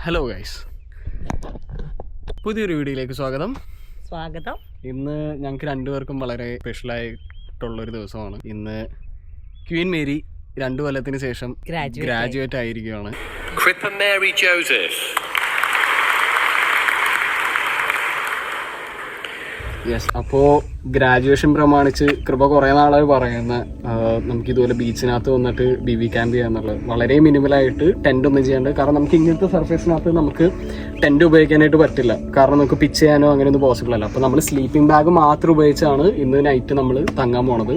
Hello guys, പുതിയൊരു വീഡിയോയിലേക്ക് സ്വാഗതം. ഇന്ന് ഞങ്ങൾക്ക് രണ്ടുപേർക്കും വളരെ സ്പെഷ്യലായിട്ടുള്ളൊരു ദിവസമാണ്. ഇന്ന് ക്വീൻ മേരി 2 കൊല്ലത്തിന് ശേഷം ഗ്രാജുവേറ്റ് ആയിരിക്കുകയാണ്. യെസ്, അപ്പോൾ ഗ്രാജുവേഷൻ പ്രമാണിച്ച് കൃപ കുറേ നാളായി പറയുന്ന നമുക്കിതുപോലെ ബീച്ചിനകത്ത് വന്നിട്ട് BB ക്യാമ്പ് ചെയ്യാന്നുള്ളത്. വളരെ മിനിമലായിട്ട് ടെൻ്റ് ഒന്നും ചെയ്യാണ്ട്, കാരണം നമുക്ക് ഇങ്ങനത്തെ സർഫേസിനകത്ത് നമുക്ക് ടെൻ്റ് ഉപയോഗിക്കാനായിട്ട് പറ്റില്ല, കാരണം നമുക്ക് പിച്ച് ചെയ്യാനോ അങ്ങനെയൊന്നും പോസിബിൾ അല്ല. അപ്പോൾ നമ്മൾ സ്ലീപ്പിംഗ് ബാഗ് മാത്രം ഉപയോഗിച്ചാണ് ഇന്ന് നൈറ്റ് നമ്മൾ തങ്ങാൻ പോണത്.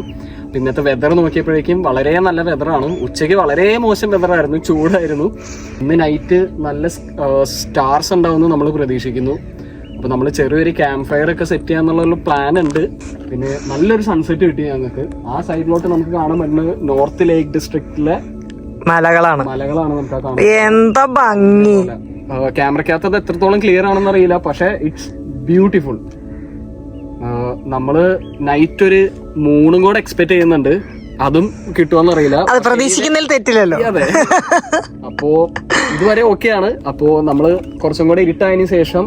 ഇന്നത്തെ വെതർ നോക്കിയപ്പോഴേക്കും വളരെ നല്ല വെതറാണ്. ഉച്ചയ്ക്ക് വളരെ മോശം വെതറായിരുന്നു, ചൂടായിരുന്നു. ഇന്ന് നൈറ്റ് നല്ല സ്റ്റാർസ് ഉണ്ടാവുമെന്ന് നമ്മൾ പ്രതീക്ഷിക്കുന്നു. അപ്പോൾ നമ്മൾ ചെറിയൊരു ക്യാമ്പ് ഫയർ ഒക്കെ സെറ്റ് ചെയ്യാന്നുള്ള പ്ലാൻ ഉണ്ട്. പിന്നെ നല്ലൊരു സൺസെറ്റ് കിട്ടി ഞങ്ങൾക്ക്. ആ സൈഡിലോട്ട് നമുക്ക് കാണാൻ പറ്റുന്നത് നോർത്ത് ലേക്ക് ഡിസ്ട്രിക്റ്റിലെ മലകളാണ് നമുക്ക് കാണാൻ. എന്താ ഭംഗി! ക്യാമറക്കകത്ത് അത് എത്രത്തോളം ക്ലിയർ ആണെന്ന് അറിയില്ല, പക്ഷെ ഇറ്റ്സ് ബ്യൂട്ടിഫുൾ. നമ്മള് നൈറ്റ് ഒരു മൂണും കൂടെ എക്സ്പെക്ട് ചെയ്യുന്നുണ്ട്, അതും കിട്ടുമെന്ന് അറിയില്ല. പ്രതീക്ഷിക്കുന്നതിൽ തെറ്റില്ലല്ലോ. അതെ, അപ്പോ ഇതുവരെ ഓക്കെയാണ്. അപ്പോ നമ്മള് കുറച്ചും കൂടെ ഇരുട്ടായതിനു ശേഷം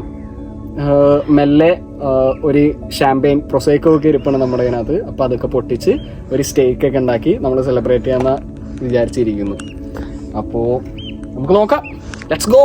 മെല്ലെ ഒരു ഷാമ്പെയിൻ പ്രൊസൈക്കോ ഒക്കെ ഇരിപ്പുണ്ട് നമ്മുടെ അതിനകത്ത്. അപ്പോൾ അതൊക്കെ പൊട്ടിച്ച് ഒരു സ്റ്റേക്ക് ഒക്കെ ഉണ്ടാക്കി നമ്മൾ സെലിബ്രേറ്റ് ചെയ്യാമെന്ന് വിചാരിച്ചിരിക്കുന്നു. അപ്പോൾ നമുക്ക് നോക്കാം, ലെറ്റ്സ് ഗോ.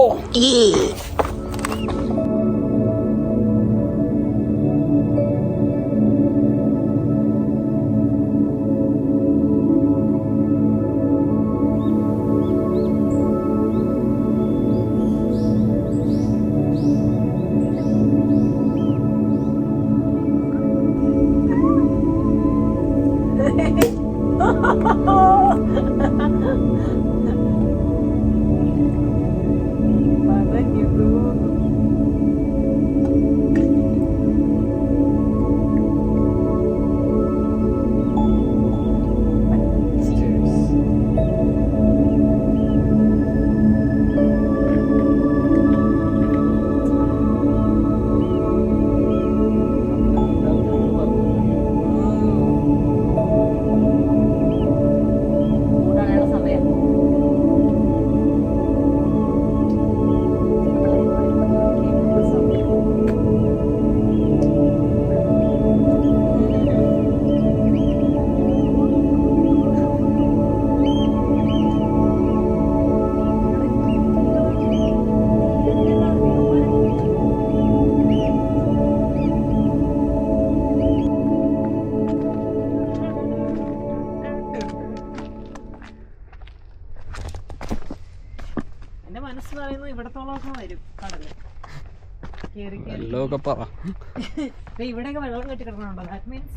ഇവിടെയൊക്കെ വെള്ളം കെട്ടി കിടക്കണുണ്ടോ? ദാറ്റ് മീൻസ്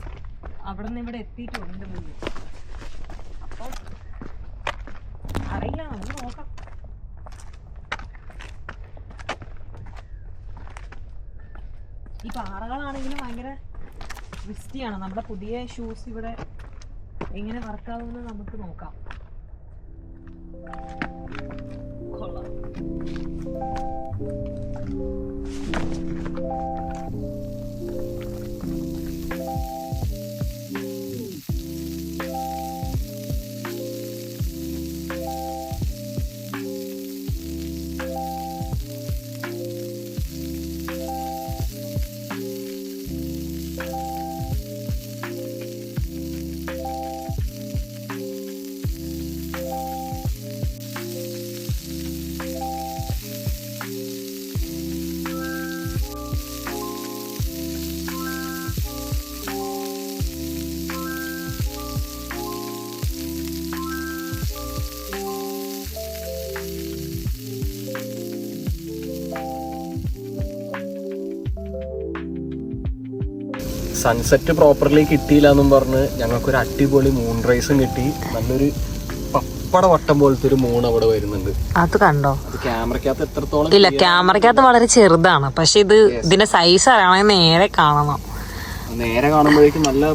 അവിടെ നിന്ന് ഇവിടെ എത്തിയിട്ടുണ്ട് മുന്നിൽ. അപ്പം അറിയില്ല, നമുക്ക് നോക്കാം. ഈ പാറകളാണെങ്കിലും ഭയങ്കര റിസ്റ്റിയാണ്. നമ്മുടെ പുതിയ ഷൂസ് ഇവിടെ എങ്ങനെ വർക്കാവുമെന്ന് നമുക്ക് നോക്കാം. കൊള്ളാം. സൺസെറ്റ് പ്രോപ്പർലി കിട്ടിയില്ല എന്നും പറഞ്ഞ് ഞങ്ങൾക്കൊരു അടിപൊളി മൂൺ റൈസും കിട്ടി. നല്ലൊരു പപ്പട വട്ടം പോലത്തെ ഒരു മൂൺ അവിടെ വരുന്നുണ്ട്. അത് കണ്ടോ? അത് ക്യാമറക്കകത്ത് എത്രത്തോളം ഇല്ല, ക്യാമറക്കകത്ത് വളരെ ചെറുതാണ്, പക്ഷെ ഇതിന്റെ സൈസ് അറിയണമെങ്കിൽ നേരെ കാണണം. നേരെ കാണുമ്പോഴേക്കും നല്ല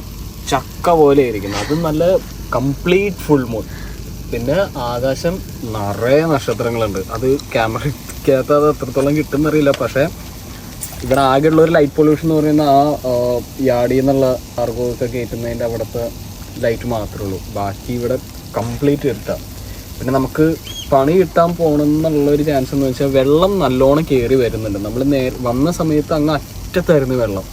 ചക്ക പോലെ ആയിരിക്കും. അതും നല്ല കംപ്ലീറ്റ് ഫുൾ മൂൺ. പിന്നെ ആകാശം നിറയെ നക്ഷത്രങ്ങളുണ്ട്. അത് ക്യാമറക്കകത്ത് അത് എത്രത്തോളം കിട്ടുന്നറിയില്ല, പക്ഷെ ഇവിടെ ആകെയുള്ള ഒരു ലൈറ്റ് പൊല്യൂഷൻ എന്ന് പറയുന്ന ആ യാർഡിൽ നിന്നുള്ള കാർഗോസ് കയറ്റുന്നതിൻ്റെ അവിടുത്തെ ലൈറ്റ് മാത്രമേ ഉള്ളൂ. ബാക്കി ഇവിടെ കംപ്ലീറ്റ് ഇരുട്ടാണ്. പിന്നെ നമുക്ക് പണി കിട്ടാൻ പോകണമെന്നുള്ളൊരു ചാൻസ് എന്ന് വെച്ചാൽ വെള്ളം നല്ലോണം കയറി വരുന്നുണ്ട്. നമ്മൾ വന്ന സമയത്ത് അങ്ങ് അറ്റത്തായിരുന്നു വെള്ളം.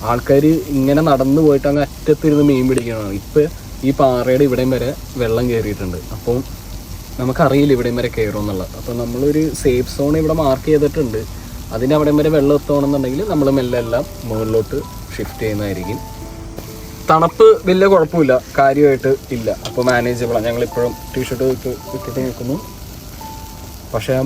ആൾക്കാർ ഇങ്ങനെ നടന്നു പോയിട്ട് അങ്ങ് അറ്റത്തിരുന്ന് മീൻ പിടിക്കണമാണ്. ഇപ്പോൾ ഈ പാറയുടെ ഇവിടെയും വരെ വെള്ളം കയറിയിട്ടുണ്ട്. അപ്പോൾ നമുക്കറിയില്ല ഇവിടെയും വരെ കയറുമെന്നുള്ളത്. അപ്പോൾ നമ്മളൊരു സേഫ് സോൺ ഇവിടെ മാർക്ക് ചെയ്തിട്ടുണ്ട്. അതിൻ്റെ അവിടെയും വരെ വെള്ളം എത്തണമെന്നുണ്ടെങ്കിൽ നമ്മൾ മെല്ലെ എല്ലാം മുകളിലോട്ട് ഷിഫ്റ്റ് ചെയ്യുന്നതായിരിക്കും. തണുപ്പ് വലിയ കുഴപ്പമില്ല, കാര്യമായിട്ട് ഇല്ല. അപ്പോൾ മാനേജബിളാണ്. ഞങ്ങളിപ്പോഴും ടീഷർട്ട് ഇട്ടിട്ട് നിൽക്കുന്നു. പക്ഷേ ആ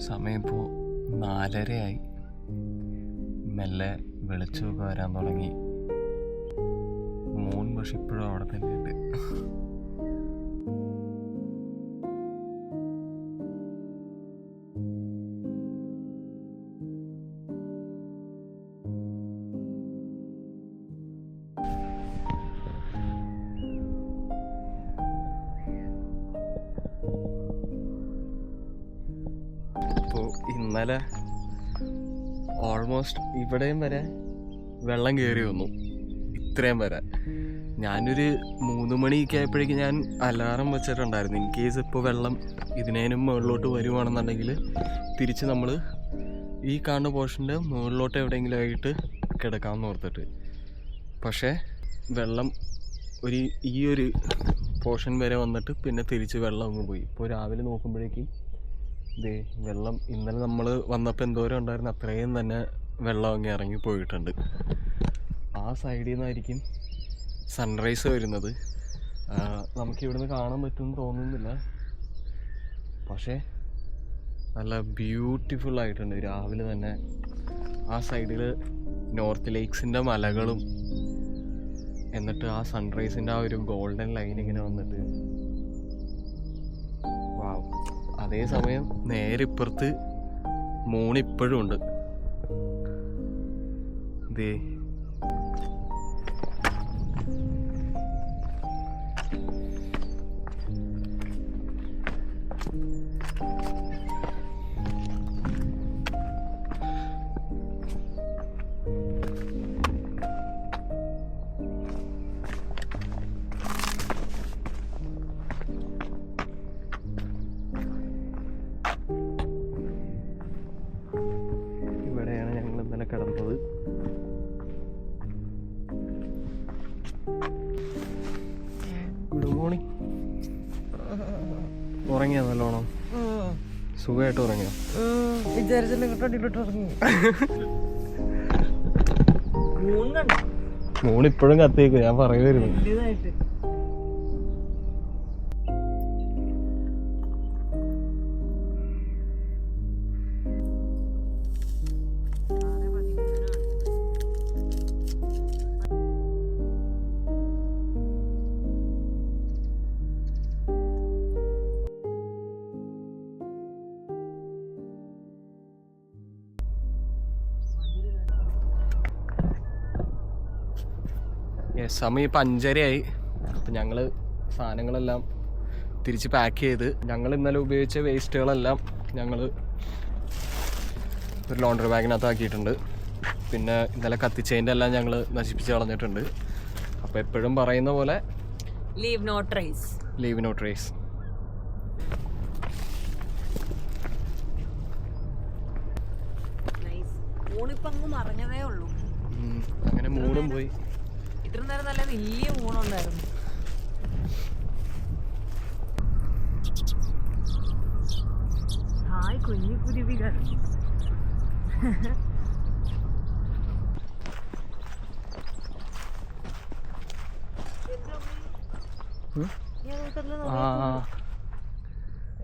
സമയം ഇപ്പോൾ 4:30 മെല്ലെ വെളിച്ചമൊക്കെ വരാൻ തുടങ്ങി. മൂൺ പക്ഷെ ഇപ്പോഴും അവിടെ തന്നെയുണ്ട്. ഇന്നലെ ഓൾമോസ്റ്റ് ഇവിടെയും വരെ വെള്ളം കയറി വന്നു, ഇത്രയും വരെ. ഞാനൊരു 3 മണിയൊക്കെ ആയപ്പോഴേക്കും ഞാൻ അലാറം വെച്ചിട്ടുണ്ടായിരുന്നു. ഇൻ കേസ് ഇപ്പോൾ വെള്ളം ഇതിനേനും മുകളിലോട്ട് വരുവാണെന്നുണ്ടെങ്കിൽ തിരിച്ച് നമ്മൾ ഈ കാണുന്ന പോർഷൻ്റെ മുകളിലോട്ട് എവിടെയെങ്കിലും ആയിട്ട് കിടക്കാമെന്ന് ഓർത്തിട്ട്. പക്ഷേ വെള്ളം ഈ ഒരു പോർഷൻ വരെ വന്നിട്ട് പിന്നെ തിരിച്ച് വെള്ളം അങ്ങ് പോയി. ഇപ്പോൾ രാവിലെ നോക്കുമ്പോഴേക്കും വെള്ളം ഇന്നലെ നമ്മൾ വന്നപ്പോൾ എന്തോരം ഉണ്ടായിരുന്നു അത്രയും തന്നെ വെള്ളം അങ്ങ് ഇറങ്ങി പോയിട്ടുണ്ട്. ആ സൈഡിൽ നിന്നായിരിക്കും സൺറൈസ് വരുന്നത്. നമുക്കിവിടുന്ന് കാണാൻ പറ്റുമെന്ന് തോന്നുന്നില്ല, പക്ഷേ നല്ല ബ്യൂട്ടിഫുൾ ആയിട്ടുണ്ട്. രാവിലെ തന്നെ ആ സൈഡിൽ നോർത്ത് ലേക്സിൻ്റെ മലകളും, എന്നിട്ട് ആ സൺറൈസിൻ്റെ ആ ഒരു ഗോൾഡൻ ലൈൻ ഇങ്ങനെ വന്നിട്ട് വാവ്. അതേസമയം നേരെ ഇപ്പുറത്ത് മൂൺ ഇപ്പോഴും ഉണ്ട്. ദേ കിടന്നത്. Good morning. ഉറങ്ങിയോ നല്ലോണം? സുഖമായിട്ട് ഉറങ്ങിയോ? മൂണിപ്പോഴും കത്തിയേക്കും, ഞാൻ പറയുമായിരുന്നു. സമയം ഇപ്പം 5:30 അപ്പം ഞങ്ങൾ സാധനങ്ങളെല്ലാം തിരിച്ച് പാക്ക് ചെയ്ത്, ഞങ്ങൾ ഇന്നലെ ഉപയോഗിച്ച വേസ്റ്റുകളെല്ലാം ഞങ്ങൾ ഒരു ലോണ്ടറി ബാഗിനകത്ത് ആക്കിയിട്ടുണ്ട്. പിന്നെ ഇന്നലെ കത്തിച്ചതിൻ്റെ എല്ലാം ഞങ്ങൾ നശിപ്പിച്ച് കളഞ്ഞിട്ടുണ്ട്. അപ്പോൾ എപ്പോഴും പറയുന്ന പോലെ leave not trace. Leave not trace. ഊണിപ്പം അങ്ങ് മറിഞ്ഞതേ ഉള്ളൂ. അങ്ങനെ മൂണും പോയി. ഇത്ര നേരം നല്ല വലിയ ഊണുണ്ടായിരുന്നു. ഹായ് കുഞ്ഞു കുരുവികൾ.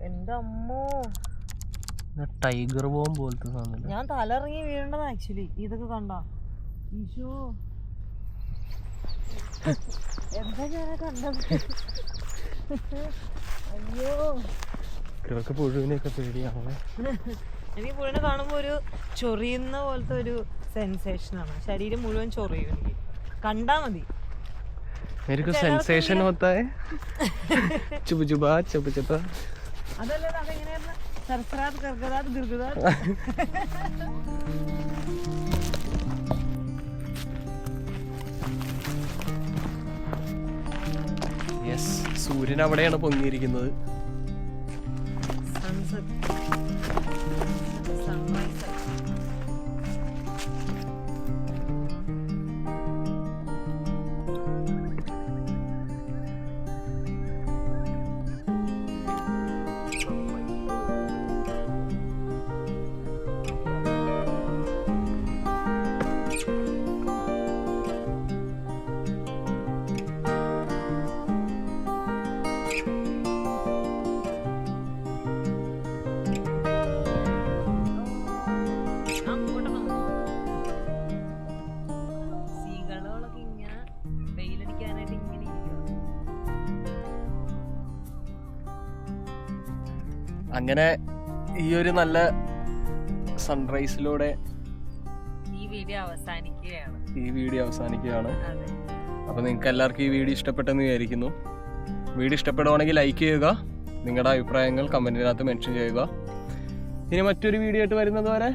എന്റെ അമ്മോ, ടൈഗർ ബോം പോലത്തെ സാധനം. ഞാൻ തലറിങ്ങി വീഴേണ്ടത് ആക്ച്വലി. ഇതൊക്കെ കണ്ട ഈശോ, എന്താ ഞാൻ കണ്ടത്? അയ്യോ, ഇവർക്ക് പുഴുവിനെയൊക്കെ പേടിയാവേ. എനിക്ക് പുഴുവിനെ കാണുമ്പോ ഒരു ചൊറിയുന്ന പോലത്തെ ഒരു സെൻസേഷനാണ്. ശരീരം മുഴുവൻ ചൊറിയും. എനിക്ക് കണ്ടാ മതി. സെൻസേഷൻ होता है चुप चुपा चुप चुपा. അതല്ലേ അതെങ്ങനെയായിരുന്നു? സർസറാത്ത് കർഗദാത്ത് ഗിർഗദാത്ത്. യെസ്, സൂര്യൻ അവിടെയാണ് പൊങ്ങിയിരിക്കുന്നത്. അങ്ങനെ ഈ ഒരു നല്ല സൺറൈസിലൂടെ ഈ വീഡിയോ അവസാനിക്കുകയാണ്. അപ്പോൾ നിങ്ങൾക്ക് എല്ലാവർക്കും ഈ വീഡിയോ ഇഷ്ടപ്പെട്ടെന്ന് വിചാരിക്കുന്നു. വീഡിയോ ഇഷ്ടപ്പെടുവാണെങ്കിൽ ലൈക്ക് ചെയ്യുക, നിങ്ങളുടെ അഭിപ്രായങ്ങൾ കമൻറ്റിനകത്ത് മെൻഷൻ ചെയ്യുക. ഇനി മറ്റൊരു വീഡിയോ ആയിട്ട് വരുന്നത് വരെ